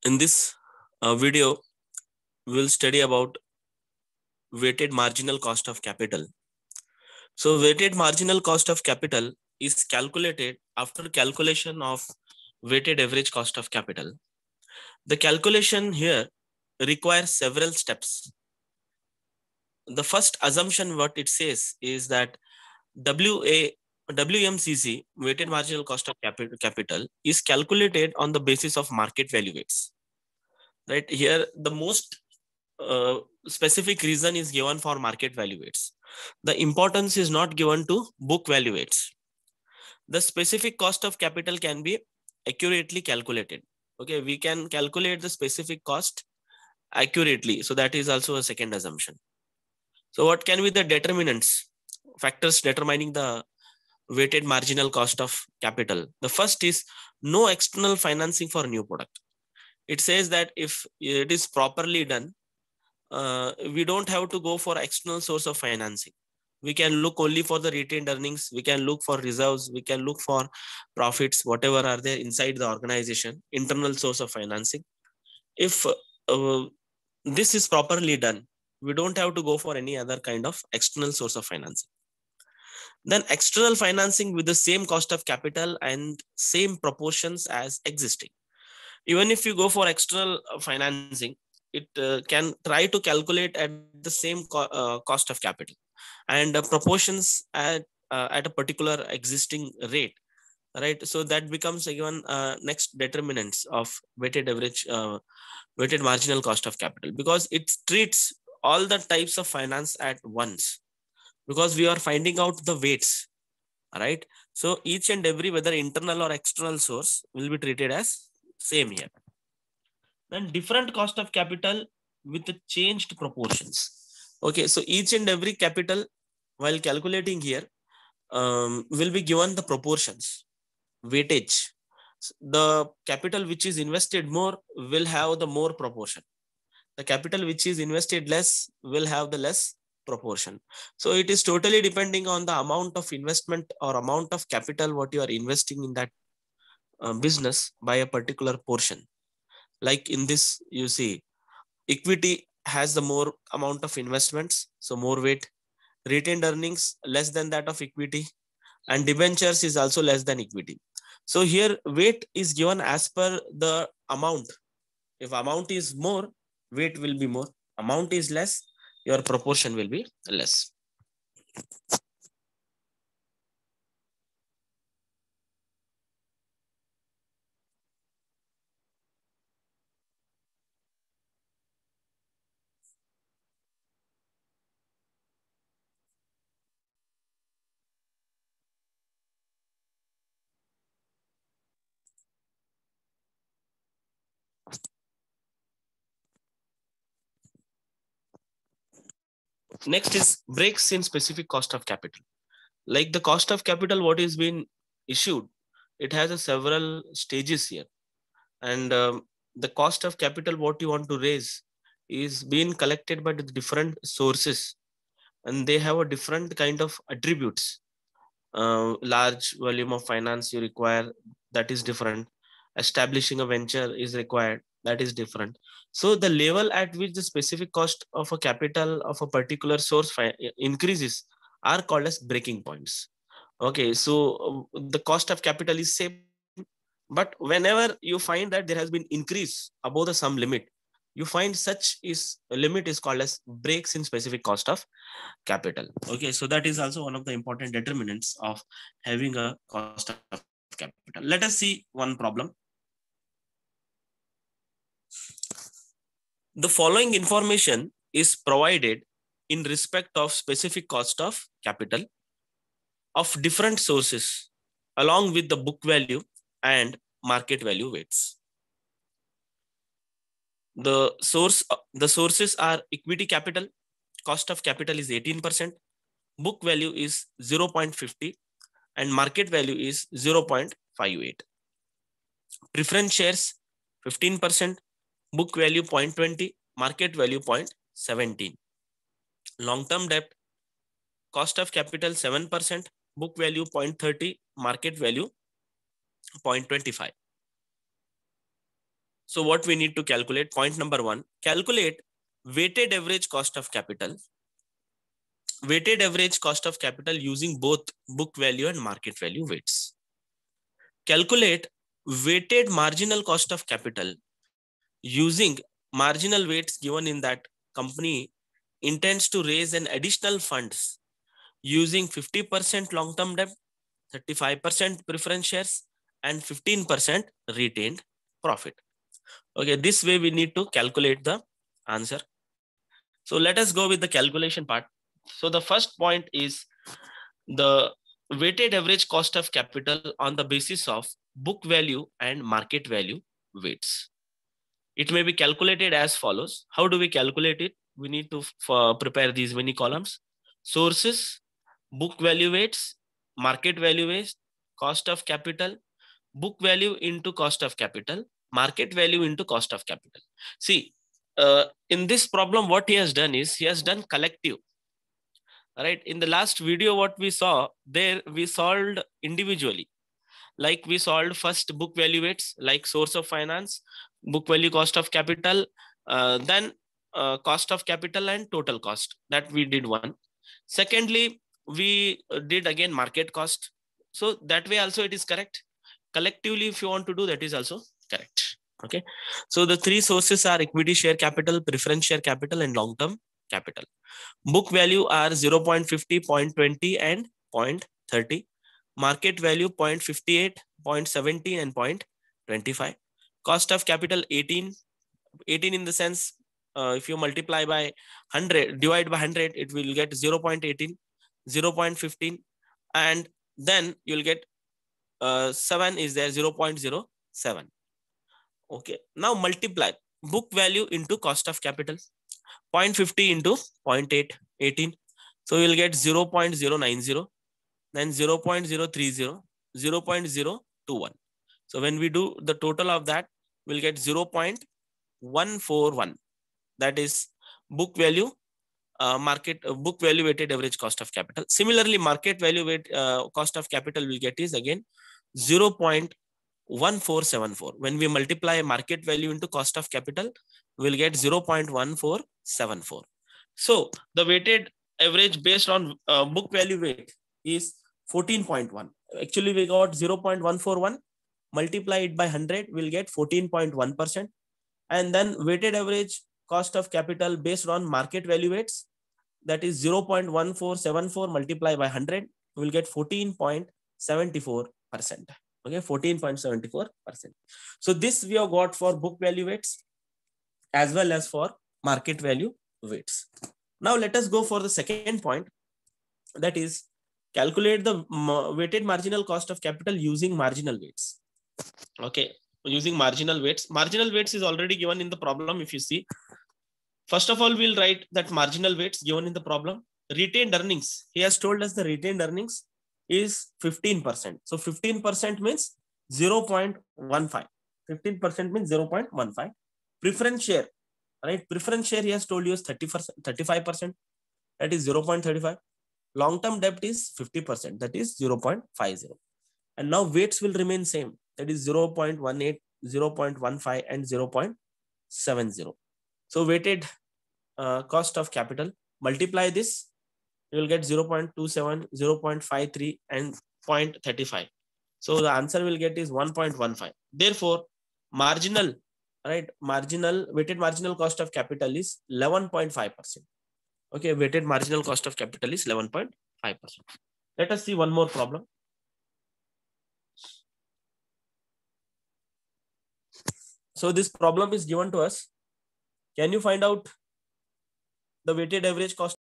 In this video, we'll study about weighted marginal cost of capital. So weighted marginal cost of capital is calculated after calculation of weighted average cost of capital. The calculation here requires several steps. The first assumption what it says is that WMCC, weighted marginal cost of capital, is calculated on the basis of market value weights. Right here, the most specific reason is given for market value weights. The importance is not given to book value weights. The specific cost of capital can be accurately calculated. Okay, we can calculate the specific cost accurately. So that is also a second assumption. So what can be the determinants, factors determining the weighted marginal cost of capital? The first is no external financing for new product. It says that if it is properly done, we don't have to go for external source of financing. We can look only for the retained earnings. We can look for reserves. We can look for profits, whatever are there inside the organization, internal source of financing. If this is properly done, we don't have to go for any other kind of external source of financing. Then external financing with the same cost of capital and same proportions as existing. Even if you go for external financing, it can try to calculate at the same cost of capital and proportions at a particular existing rate, right? So that becomes again next determinants of weighted marginal cost of capital, because it treats all the types of finance at once, because we are finding out the weights, right? So each and every, whether internal or external source, will be treated as same here. Then different cost of capital with the changed proportions. Okay, so each and every capital, while calculating here, will be given the proportions, weightage. The capital which is invested more will have the more proportion. The capital which is invested less will have the less proportion. So it is totally depending on the amount of investment or amount of capital what you are investing in that business by a particular portion. Like in this, you see, equity has the more amount of investments, so more weight. Retained earnings less than that of equity, and debentures is also less than equity. So here weight is given as per the amount. If amount is more, weight will be more. Amount is less, your proportion will be less. Next is breaks in specific cost of capital. Like the cost of capital, what is being issued, it has a several stages here. And the cost of capital what you want to raise is being collected by the different sources, and they have a different kind of attributes. Large volume of finance you require, that is different. Establishing a venture is required, that is different. So the level at which the specific cost of a capital of a particular source increases are called as breaking points. Okay, so the cost of capital is same, but whenever you find that there has been increase above the some limit, you find such is a limit is called as breaks in specific cost of capital. Okay, so that is also one of the important determinants of having a cost of capital. Let us see one problem. The following information is provided in respect of specific cost of capital of different sources along with the book value and market value weights. The sources are equity capital, cost of capital is 18%, book value is 0.50, and market value is 0.58. Preference shares 15%, book value 0.20, market value 0.17. Long-term debt, cost of capital 7%, book value 0.30, market value 0.25. So what we need to calculate, point number 1, calculate weighted average cost of capital. Weighted average cost of capital using both book value and market value weights. Calculate weighted marginal cost of capital using marginal weights given in that company intends to raise an additional funds using 50% long-term debt, 35% preference shares, and 15% retained profit. Okay, this way we need to calculate the answer. So let us go with the calculation part. So the first point is the weighted average cost of capital on the basis of book value and market value weights. It may be calculated as follows. How do we calculate it? We need to prepare these many columns. Sources, book value weights, market value weights, cost of capital, book value into cost of capital, market value into cost of capital. See, in this problem, what he has done is he has done collective. Right? In the last video, what we saw there, we solved individually. Like we solved first book value weights, like source of finance, book value, cost of capital, then cost of capital and total cost. That we did one. Secondly, we did again market cost. So that way also it is correct. Collectively, if you want to do, that is also correct. Okay. So the three sources are equity share capital, preference share capital, and long-term capital. Book value are 0.50, 0.20, and 0.30. Market value 0.58, 0.17, and 0.25. Cost of capital 18. 18 in the sense, if you multiply by 100, divide by 100, it will get 0.18, 0.15, and then you'll get 7 is there, 0.07. Okay, now multiply book value into cost of capital, 0.50 into 0.8, 18. So you'll get 0.090, then 0.030, 0.021. So when we do the total of that, we'll get 0.141. That is book value, book value weighted average cost of capital. Similarly, market value weight cost of capital we get is again 0.1474. When we multiply market value into cost of capital, we'll get 0.1474. So the weighted average based on book value weight is 14.1. Actually, we got 0.141. Multiply it by 100, we'll get 14.1%. And then weighted average cost of capital based on market value weights, that is 0.1474 multiplied by 100, we'll get 14.74%. Okay, 14.74%. So this we have got for book value weights as well as for market value weights. Now let us go for the second point, that is calculate the weighted marginal cost of capital using marginal weights. Okay, using marginal weights. Marginal weights is already given in the problem. If you see, first of all, we'll write that marginal weights given in the problem. Retained earnings. He has told us the retained earnings is 15%. So 15% means 0.15. 15% means 0.15. Preference share, right? Preference share he has told you is 35%. That is 0.35. Long-term debt is 50%. That is 0.50. And now weights will remain same. That is 0.18, 0.15, and 0.70. So weighted cost of capital, multiply this, you will get 0.27, 0.53, and 0.35. So the answer we'll get is 1.15. Therefore, marginal, right? Weighted marginal cost of capital is 11.5%. Okay, weighted marginal cost of capital is 11.5%. Let us see one more problem. So this problem is given to us. Can you find out the weighted average cost